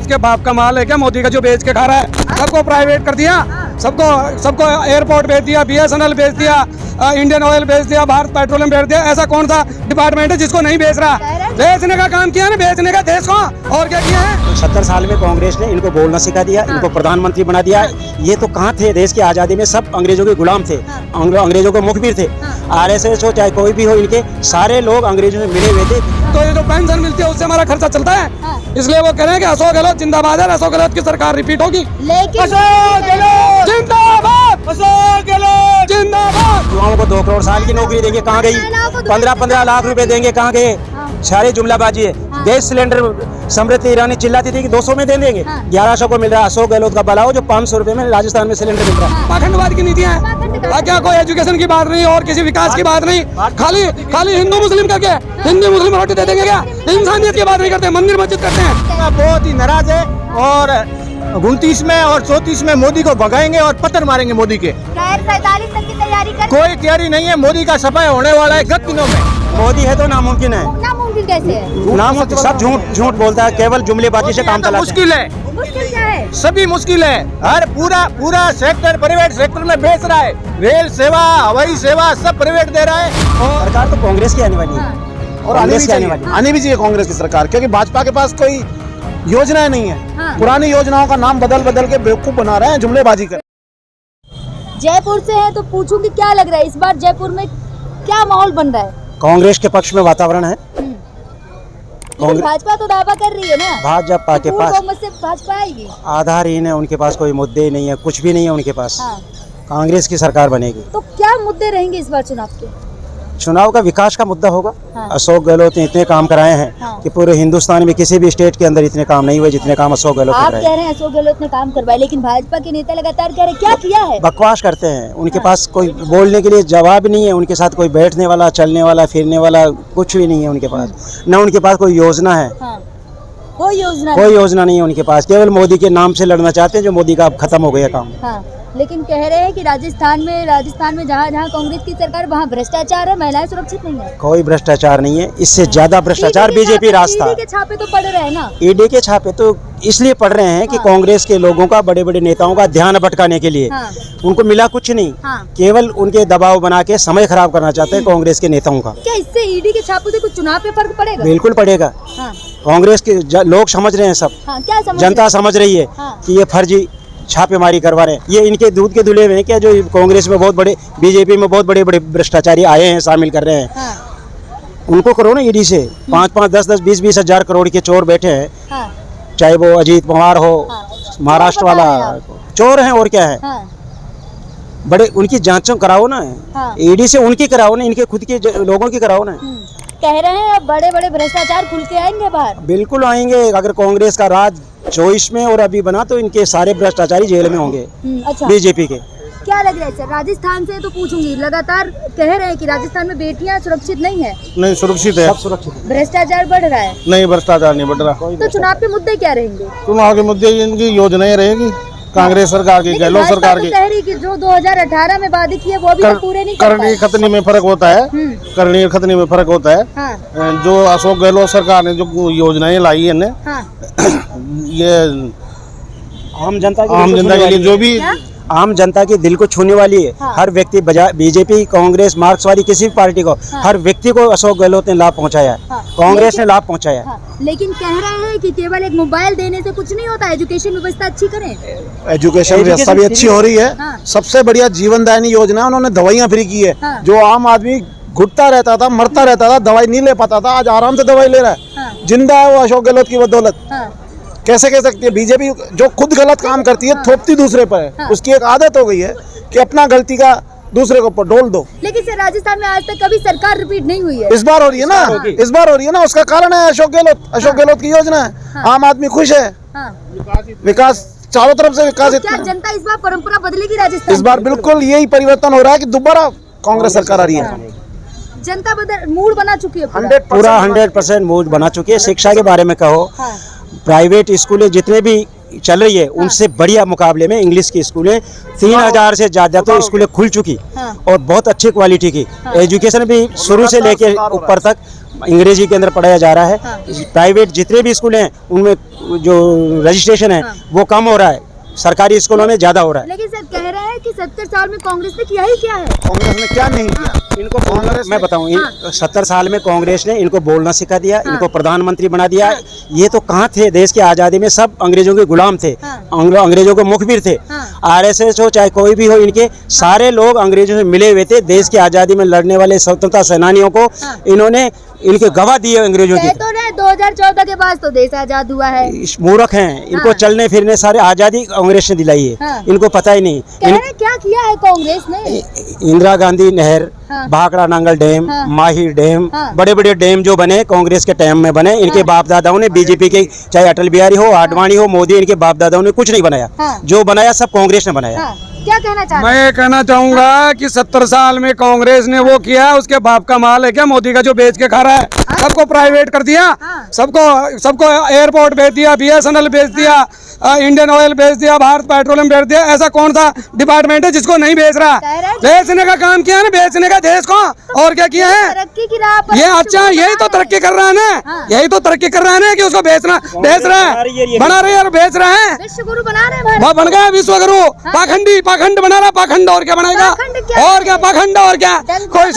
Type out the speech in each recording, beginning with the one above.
बेच के बाप का माल है क्या मोदी का जो बेच के खा रहा है? सबको प्राइवेट कर दिया, सबको एयरपोर्ट बेच दिया, BSNL बेच दिया, इंडियन ऑयल बेच दिया, भारत पेट्रोलियम बेच दिया। ऐसा कौन सा डिपार्टमेंट है जिसको नहीं बेच रहा? बेचने का काम किया ना, बेचने का देश को, और क्या किया है? 70 साल में कांग्रेस ने इनको बोलना सिखा दिया, इनको प्रधानमंत्री बना दिया। ये तो कहाँ थे देश की आज़ादी में? सब अंग्रेजों के गुलाम थे, अंग्रेजों को मुखबिर थे। RSS हो चाहे कोई भी हो, इनके सारे लोग अंग्रेजों से मिले हुए थे। तो ये जो पेंशन मिलती है उससे हमारा खर्चा चलता है, इसलिए वो कह रहे हैं कि अशोक गहलोत जिंदाबाद है, अशोक गहलोत की सरकार रिपीट होगी। लेकिन अशोक गहलोत जिंदाबाद, अशोक गहलोत जिंदाबाद। युवाओं को 2 करोड़ साल की नौकरी देंगे, कहाँ गई? 15-15 लाख रुपए देंगे, कहाँ गए? सारी जुमलाबाजी है। गैस सिलेंडर समृद्धि ईरानी चिल्लाती थी कि 200 में दे देंगे, 1100 को मिल रहा है। अशोक गहलोत का भला हो जो 500 रुपए में राजस्थान में सिलेंडर मिल रहा है। पाखंडवाद की नीतियां हैं, क्या कोई एजुकेशन की बात नहीं और किसी विकास की बात नहीं, खाली हिंदू मुस्लिम करके हिंदू मुस्लिम रोटी दे देंगे क्या? इंसानियत की बात नहीं करते, मंदिर मस्जिद करते हैं। बहुत ही नाराज है और 29 में और 34 में मोदी को भगाएंगे और पत्थर मारेंगे मोदी के। 47 तक की तैयारी कर, कोई तैयारी नहीं है, मोदी का सफाया होने वाला है गत दिनों में। मोदी है तो नामुमकिन है, नामुमकिन कैसे है? नामुमकिन सब झूठ बोलता है, केवल जुमलेबाजी से काम चलाता है। मुश्किल है, मुश्किल क्या है? सभी मुश्किल है। हर पूरा सेक्टर प्राइवेट सेक्टर में बेच रहा है। रेल सेवा, हवाई सेवा सब प्राइवेट दे रहा है। और सरकार तो कांग्रेस की आने वाली है, और आने भी चाहिए कांग्रेस की सरकार, क्योंकि भाजपा के पास कोई योजनाएं नहीं है। पुरानी योजनाओं का नाम बदल के बेवकूफ बना रहे हैं, जुमलेबाजी कर। जयपुर से है तो पूछूंगी क्या लग रहा है इस बार जयपुर में क्या माहौल बन रहा है? कांग्रेस के पक्ष में वातावरण है। लेकिन भाजपा तो दावा कर रही है ना, भाजपा के पास से भाजपा आएगी। आधारहीन है, उनके पास कोई मुद्दे नहीं है, कुछ भी नहीं है उनके पास। कांग्रेस की सरकार बनेगी। तो क्या मुद्दे रहेंगे इस बार चुनाव के? चुनाव का विकास का मुद्दा होगा। अशोक गहलोत ने इतने काम कराए हैं कि पूरे हिंदुस्तान में किसी भी स्टेट के अंदर इतने काम नहीं हुए जितने काम अशोक गहलोत आप कह रहे हैं अशोक गहलोत ने काम करवाए, लेकिन भाजपा के नेता लगातार कह रहे हैं क्या किया है? बकवास करते हैं। उनके पास कोई बोलने के लिए जवाब नहीं है, उनके साथ कोई बैठने वाला, चलने वाला, फिरने वाला कुछ भी नहीं है उनके पास। न उनके पास कोई योजना है, कोई योजना नहीं है उनके पास। केवल मोदी के नाम से लड़ना चाहते हैं, जो मोदी का अब खत्म हो गया काम। लेकिन कह रहे हैं कि राजस्थान में जहाँ कांग्रेस की सरकार वहाँ भ्रष्टाचार है, महिलाएं सुरक्षित नहीं है। कोई भ्रष्टाचार नहीं है, इससे ज्यादा भ्रष्टाचार बीजेपी रास्ता। ईडी के छापे तो पड़ रहे हैं ना। ईडी के छापे तो इसलिए पड़ रहे हैं कि कांग्रेस के लोगों का, बड़े बड़े नेताओं का ध्यान भटकाने के लिए। उनको मिला कुछ नहीं, केवल उनके दबाव बना के समय खराब करना चाहते हैं कांग्रेस के नेताओं का। क्या इससे ईडी के छापों से कुछ चुनाव पे फर्क पड़ेगा? बिल्कुल पड़ेगा। कांग्रेस के लोग समझ रहे हैं, सब जनता समझ रही है कि ये फर्जी छापेमारी करवा रहे हैं। ये इनके दूध के धुले में क्या, जो कांग्रेस में बहुत बड़े, बीजेपी में बहुत बड़े बड़े भ्रष्टाचारी आए हैं, शामिल कर रहे हैं। उनको करो ना ईडी से। 5-5, 10-10, 20-20 हजार करोड़ के चोर बैठे हैं, चाहे वो अजीत पवार हो, महाराष्ट्र वाला चोर हैं, और क्या है। बड़े उनकी जांचों कराओ ना, ईडी से उनकी कराओ ना, इनके खुद के लोगों की कराओ ना। कह रहे हैं अब बड़े बड़े भ्रष्टाचार खुल के आएंगे बाहर। बिल्कुल आएंगे। अगर कांग्रेस का राज 24 में और अभी बना तो इनके सारे भ्रष्टाचारी जेल में होंगे। अच्छा। बीजेपी के क्या लग रहा है सर? राजस्थान से तो पूछूंगी, लगातार कह रहे हैं कि राजस्थान में बेटियां सुरक्षित नहीं है। नहीं, सुरक्षित है, सब सुरक्षित है। भ्रष्टाचार बढ़ रहा है। नहीं, भ्रष्टाचार नहीं बढ़ रहा। तो चुनाव के मुद्दे क्या रहेंगे? चुनाव के मुद्दे इनकी योजनाएं रहेगी, कांग्रेस सरकार की, गहलोत सरकार की। कह रही कि जो 2018 में वादे किए वो अभी तक पूरे नहीं कर पाए। करनी खतनी में फर्क होता है, करनी और खतनी में फर्क होता है। जो अशोक गहलोत सरकार ने जो योजनाएं लाई है, ये आम जनता के लिए जो भी आम जनता के दिल को छूने वाली है। हर व्यक्ति, बीजेपी, कांग्रेस, मार्क्सवादी, किसी भी पार्टी को, हर व्यक्ति को अशोक गहलोत ने लाभ पहुंचाया है। कांग्रेस ने लाभ पहुंचाया। लेकिन कह रहे हैं कि केवल एक मोबाइल देने से कुछ नहीं होता, एजुकेशन व्यवस्था अच्छी करें। एजुकेशन व्यवस्था भी अच्छी हो रही है। सबसे बढ़िया जीवनदायिनी योजना उन्होंने दवाइयाँ फ्री की है। जो आम आदमी घुटता रहता था, मरता रहता था, दवाई नहीं ले पाता था, आज आराम से दवाई ले रहा है। जिंदा है वो अशोक गहलोत की बदौलत। कैसे कह सकती है? बीजेपी जो खुद गलत काम करती है थोपती दूसरे पर है। उसकी एक आदत हो गई है कि अपना गलती का दूसरे को डोल दो। लेकिन सर राजस्थान में आज तक कभी सरकार रिपीट नहीं हुई है। इस बार हो रही है ना, इस बार हो रही है ना। उसका कारण है अशोक गहलोत की योजना है। आम आदमी खुश है, विकास चारों तरफ से विकास। क्या जनता इस बार परंपरा बदलेगी राजस्थान? इस बार बिल्कुल यही परिवर्तन हो रहा है कि दोबारा कांग्रेस सरकार आ रही है। जनता मूड बना चुकी है, पूरा 100% मूड बना चुकी है। शिक्षा के बारे में कहो, प्राइवेट स्कूलें जितने भी चल रही है उनसे बढ़िया मुकाबले में इंग्लिश की स्कूलें 3000 से ज़्यादा तो स्कूलें खुल चुकी और बहुत अच्छी क्वालिटी की एजुकेशन भी शुरू से लेके ऊपर तक अंग्रेजी के अंदर पढ़ाया जा रहा है। प्राइवेट जितने भी स्कूल हैं उनमें जो रजिस्ट्रेशन है वो कम हो रहा है, सरकारी स्कूलों में ज्यादा हो रहा है। लेकिन सर कह रहे हैं कि 70 साल में कांग्रेस ने किया ही क्या है? कांग्रेस ने क्या नहीं किया? इनको मैं बताऊं 70 साल में कांग्रेस ने इनको बोलना सिखा दिया, इनको प्रधानमंत्री बना दिया। ये तो कहाँ थे देश की आज़ादी में, सब अंग्रेजों के गुलाम थे, अंग्रेजों के मुखबिर थे। आरएसएस हो चाहे कोई भी हो, इनके सारे लोग अंग्रेजों से मिले हुए थे। देश की आज़ादी में लड़ने वाले स्वतंत्रता सेनानियों को इन्होंने इनके गवाह दिए अंग्रेजों की। तो 2014 के बाद तो देश आजाद हुआ है। मूर्ख हैं, इनको चलने फिरने सारे आज़ादी कांग्रेस ने दिलाई है, इनको पता ही नहीं। क्या किया है कांग्रेस ने? इंदिरा गांधी नहर, भाखड़ा नांगल डैम, माही डैम, बड़े बड़े डैम जो बने कांग्रेस के टाइम में बने। इनके बाप दादाओं ने, बीजेपी के चाहे अटल बिहारी हो, आडवाणी हो, मोदी, इनके बाप दादाओं ने कुछ नहीं बनाया। जो बनाया सब कांग्रेस ने बनाया। क्या कहना चाहते हैं? मैं ये कहना चाहूंगा कि 70 साल में कांग्रेस ने वो किया, उसके बाप का माल है क्या मोदी का जो बेच के खा रहा है? सबको प्राइवेट कर दिया, सबको एयरपोर्ट बेच दिया, BSNL बेच दिया, इंडियन ऑयल बेच दिया, भारत पेट्रोलियम बेच दिया। ऐसा कौन सा डिपार्टमेंट है जिसको नहीं बेच रहा? बेचने का काम किया है ना, बेचने का देश को। और क्या किया है? तरक्की की राह पर ये अच्छा, यही तो तरक्की कर रहा है ना, यही तो तरक्की कर रहा है ना कि उसको बेच रहा है, बना रहे और बेच रहा है। विश्वगुरु बना रहे हैं, वो बन गया विश्वगुरु। पाखंड बना रहा, पाखंड और क्या बनाएगा? और क्या पाखंड और क्या? कोई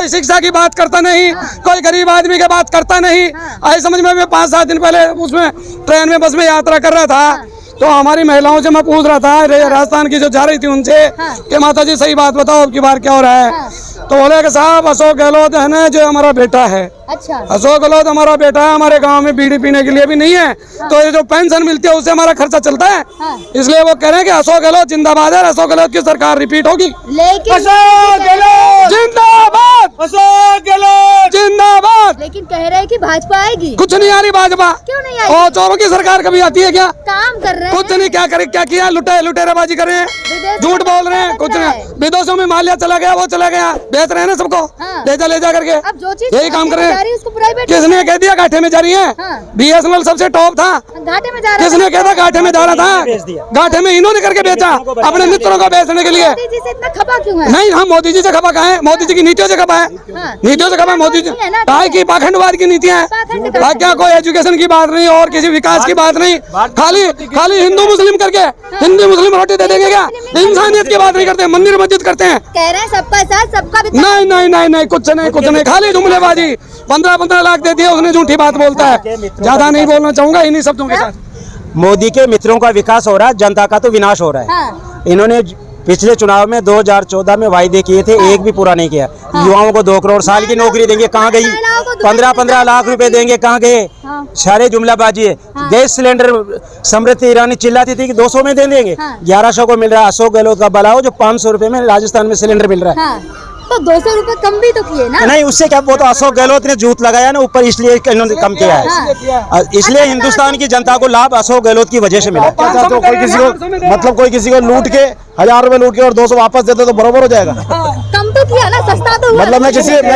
शिक्षा की बात करता नहीं, कोई गरीब आदमी की बात करता नहीं। आई समझ में, मैं 5-7 दिन पहले उसमें ट्रेन में, बस में यात्रा कर रहा था, तो हमारी महिलाओं से मैं पूछ रहा था, राजस्थान की जो जा रही थी उनसे कि माता जी सही बात बताओ अब की बार क्या हो रहा है? तो बोले कि साहब अशोक गहलोत है ना जो हमारा बेटा है। अच्छा, अशोक गहलोत हमारा बेटा है, हमारे गांव में बीड़ी पीने के लिए भी नहीं है, तो ये जो पेंशन मिलती है उससे हमारा खर्चा चलता है। इसलिए वो कह रहे हैं कि अशोक गहलोत जिंदाबाद है, अशोक गहलोत की सरकार रिपीट होगी। लेकिन अशोक गहलोत जिंदाबाद, अशोक गहलोत जिंदाबाद। लेकिन कह रहे हैं कि भाजपा आएगी। कुछ नहीं आ रही भाजपा। क्यों नहीं आएगी? और चोरों की सरकार कभी आती है क्या? काम कर रहे हैं। कुछ नहीं, क्या करे, क्या किया? लुटेराबाजी कर रहे हैं, झूठ बोल रहे हैं, कुछ नहीं। विदेशों में मालिया चला गया, वो चला गया, बेच रहे हैं ना सबको, ले जा करके। अब जो चीज यही काम कर रहे हैं। उसको प्राइवेट किसने कह दिया घाटे में जा रही है? BSNL सबसे टॉप था, घाटे में जा रहा। किसने कहा था घाटे में जा रहा था? घाटे में इन्होंने करके बेचा अपने मित्रों को बेचने के लिए। मोदी जी से इतना खपा क्यों है? नहीं, हम मोदी जी से खपा कहाँ है? मोदी जी की नीतियों से खपा है, नीतियों से खपा। मोदी जी काय की पाखंडवाद की नीतियाँ हैं, क्या कोई एजुकेशन की बात नहीं और किसी विकास की बात नहीं। खाली हिंदू मुस्लिम करके, हिंदू मुस्लिम रोटी दे देंगे क्या? इंसानियत की बात नहीं करते, मंदिर मस्जिद करते हैं। कह रहे हैं सबका साथ सबका विकास। नहीं, कुछ नहीं, खाली जुमलेबाजी। 15-15 लाख दे दिया उसने, झूठी बात बोलता है। ज्यादा नहीं बोलना चाहूंगा इन्हीं शब्दों के साथ। मोदी के मित्रों का विकास हो रहा है, जनता का तो विनाश हो रहा है। इन्होंने पिछले चुनाव में 2014 में वायदे किए थे, एक भी पूरा नहीं किया। युवाओं को 2 करोड़ साल की नौकरी देंगे, कहाँ गई? 15-15 लाख रुपए देंगे, कहाँ गए? सारे जुमलाबाजी है। गैस सिलेंडर स्मृति ईरानी चिल्लाती थी कि 200 में दे देंगे, 1100 को मिल रहा है। अशोक गहलोत का भला हो जो 500 रुपए में राजस्थान में सिलेंडर मिल रहा है। तो 200 रुपए कम भी तो किए ना? नहीं, उससे क्या, वो तो अशोक गहलोत ने जूत लगाया ना ऊपर, इसलिए इन्होंने कम किया है। इसलिए हिंदुस्तान की जनता को लाभ अशोक गहलोत की वजह से मिला। तो कोई किसी को, मतलब कोई किसी को लूट के 1000 रुपए लूट के और 200 वापस देते तो बराबर हो जाएगा। कम तो किया ना, सस्ता तो हुआ। मतलब मैं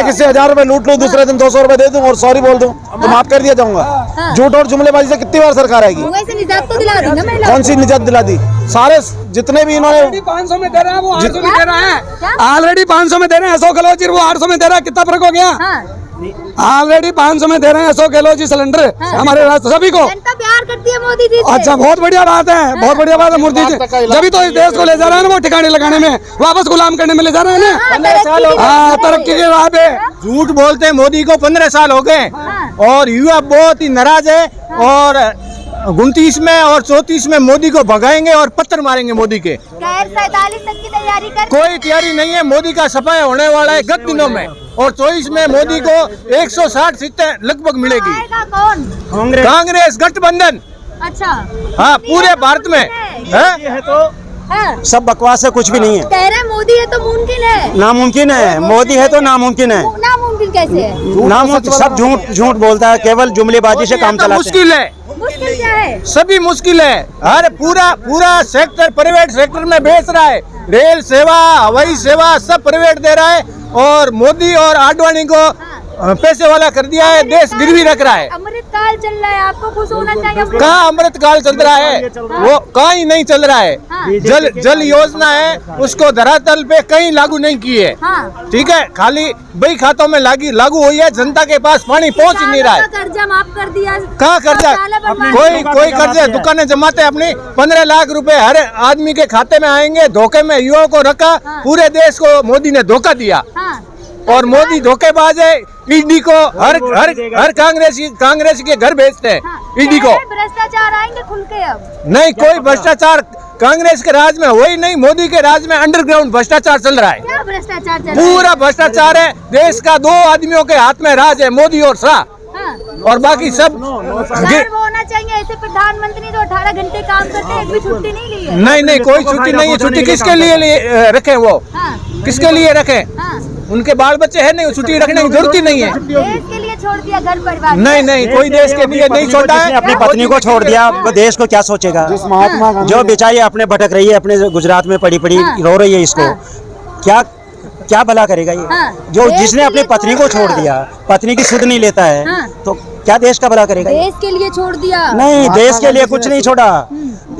किसी 1000 रुपए लूट लूं, दूसरे दिन 200 रुपए दे दूं और सॉरी बोल दूं तो माफ कर दिया जाऊंगा। झूठ और जुमलेबाजी से कितनी बार सरकार आएगी? निजात तो दिला दी ना महिला। कौन सी निजात दिला दी? सारे जितने भी इन्होंने 500 में दे रहे हैं, वो 800 में दे रहा है। ऑलरेडी 500 में दे रहे हैं अशोक गहलोत जी, वो 800 में दे रहा है। कितना फर्क हो गया? ऑलरेडी 500 में दे रहे हैं अशोक गहलोत जी सिलेंडर हमारे राष्ट्र सभी को। जनता प्यार करती है मोदी जी से। अच्छा, बहुत बढ़िया बात है, बहुत बढ़िया बात है। मोदी जी जब तो इस देश को ले जा रहा है ना, वो ठिकाने लगाने में, वापस गुलाम करने में ले जा रहा है ना। तरक्की के राह पे। झूठ बोलते हैं, मोदी को 15 साल हो गए और युवा बहुत ही नाराज है। और 29 में और 34 में मोदी को भगाएंगे और पत्थर मारेंगे मोदी के। 47 तक की तैयारी कर। कोई तैयारी नहीं है, मोदी का सफाया होने वाला है गत दिनों में। और 24 में मोदी को 160 सीटें लगभग मिलेगी। कौन? कांग्रेस गठबंधन। अच्छा, हाँ, पूरे भारत में है तो सब बकवास है, कुछ भी नहीं है। कह रहे हैं मोदी है तो मुमकिन है। नामुमकिन है, मोदी है तो नामुमकिन है। नामुमकिन कैसे है? नामुमकिन, सब झूठ बोलता है, केवल जुमलेबाजी से काम चलाता है। मुश्किल है, मुश्किल क्या है? सभी मुश्किल है। हर पूरा सेक्टर प्राइवेट सेक्टर में बेच रहा है। रेल सेवा, हवाई सेवा सब प्राइवेट दे रहा है। और मोदी और आडवाणी को पैसे वाला कर दिया है, देश गिरवी रख रहा है। अमृत काल चल रहा है, आपको खुश होना चाहिए। कहाँ अमृत काल चल रहा है, वो कहीं नहीं चल रहा है। जल योजना है उसको धरातल पे कहीं लागू नहीं की है। ठीक है, खाली बही खातों में लागू हुई है, जनता के पास पानी पहुंच ही नहीं रहा है। कर्जा माफ कर दिया, कहाँ कर्जा, कोई कर्जा, दुकानें जमाते अपनी 15 लाख रुपए हर आदमी के खाते में आएंगे, धोखे में युवाओं को रखा। पूरे देश को मोदी ने धोखा दिया और मोदी धोखेबाज है। ईडी को हर कांग्रेस के घर भेजते हैं। ईडी को भ्रष्टाचार आएंगे खुल के अब नहीं, कोई भ्रष्टाचार कांग्रेस के राज में हो ही नहीं। मोदी के राज में अंडरग्राउंड भ्रष्टाचार चल रहा है। क्या भ्रष्टाचार चल रहा है? पूरा भ्रष्टाचार है। देश का 2 आदमियों के हाथ में राज है, मोदी और शाह। और बाकी सब वो होना चाहिए ऐसे प्रधानमंत्री जो 18 घंटे काम करते हैं, एक भी छुट्टी नहीं ली है। नहीं, कोई छुट्टी नहीं है। छुट्टी किसके लिए रखे, वो किसके लिए रखे? उनके बाल बच्चे हैं, नहीं, छुट्टी रखने की जरूरत ही नहीं है। देश के लिए छोड़ दिया, घर परिवार नहीं, कोई देश के लिए नहीं छोड़ा है। अपनी पत्नी को छोड़ दिया, वो देश को क्या सोचेगा? महात्मा गांधी जो बेचारी अपने भटक रही है, अपने गुजरात में पड़ी रो रही है, इसको क्या भला करेगा ये? जो जिसने अपनी पत्नी को छोड़ दिया, पत्नी की सुध नहीं लेता है, तो क्या देश का भला करेगा? देश के लिए छोड़ दिया। नहीं, देश के लिए कुछ नहीं छोड़ा,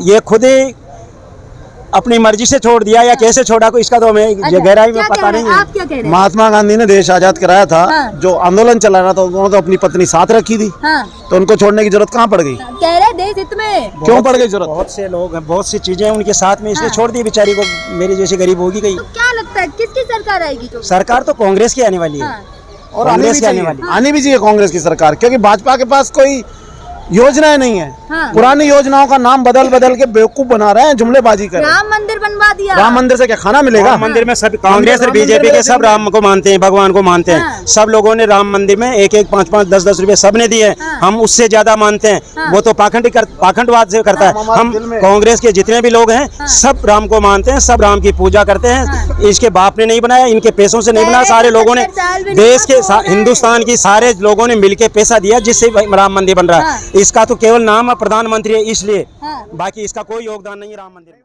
ये खुद ही अपनी मर्जी से छोड़ दिया या कैसे छोड़ा, को इसका तो हमें गहराई में पता नहीं है। आप क्या कह रहे हैं? महात्मा गांधी ने देश आजाद कराया था। जो आंदोलन चला रहा था उन्होंने तो अपनी पत्नी साथ रखी थी। तो उनको छोड़ने की जरूरत कहाँ पड़ गई? कह रहे देश हित में क्यों पड़ गई जरूरत? बहुत से लोग हैं, बहुत सी चीजें उनके साथ में, इसलिए छोड़ दी बेचारी को। मेरी जैसी गरीब होगी गई। तो क्या लगता है किसकी सरकार आएगी? जो सरकार तो कांग्रेस की आने वाली है, और कांग्रेस की आने वाली है। आनी भी चाहिए कांग्रेस की सरकार, क्योंकि भाजपा के पास कोई योजनाएं नहीं है। पुरानी योजनाओं का नाम बदल के बेवकूफ बना रहे हैं, जुमलेबाजी कर रहे हैं। राम मंदिर बनवा दिया। राम मंदिर से क्या खाना मिलेगा? राम मंदिर में सब कांग्रेस और बीजेपी के सब राम को मानते हैं, भगवान को मानते हैं। सब लोगों ने राम मंदिर में 1-1, 5-5, 10-10 रुपए सबने दिए। हम उससे ज्यादा मानते हैं। वो तो पाखंडवाद से करता है। हम कांग्रेस के जितने भी लोग हैं सब राम को मानते हैं, सब राम की पूजा करते हैं। इसके बाप ने नहीं बनाया, इनके पैसों से नहीं बनाया। सारे लोगों ने, देश के हिंदुस्तान की सारे लोगों ने मिलकर पैसा दिया जिससे राम मंदिर बन रहा है। इसका तो केवल नाम प्रधानमंत्री है इसलिए, बाकी इसका कोई योगदान नहीं है राम मंदिर में।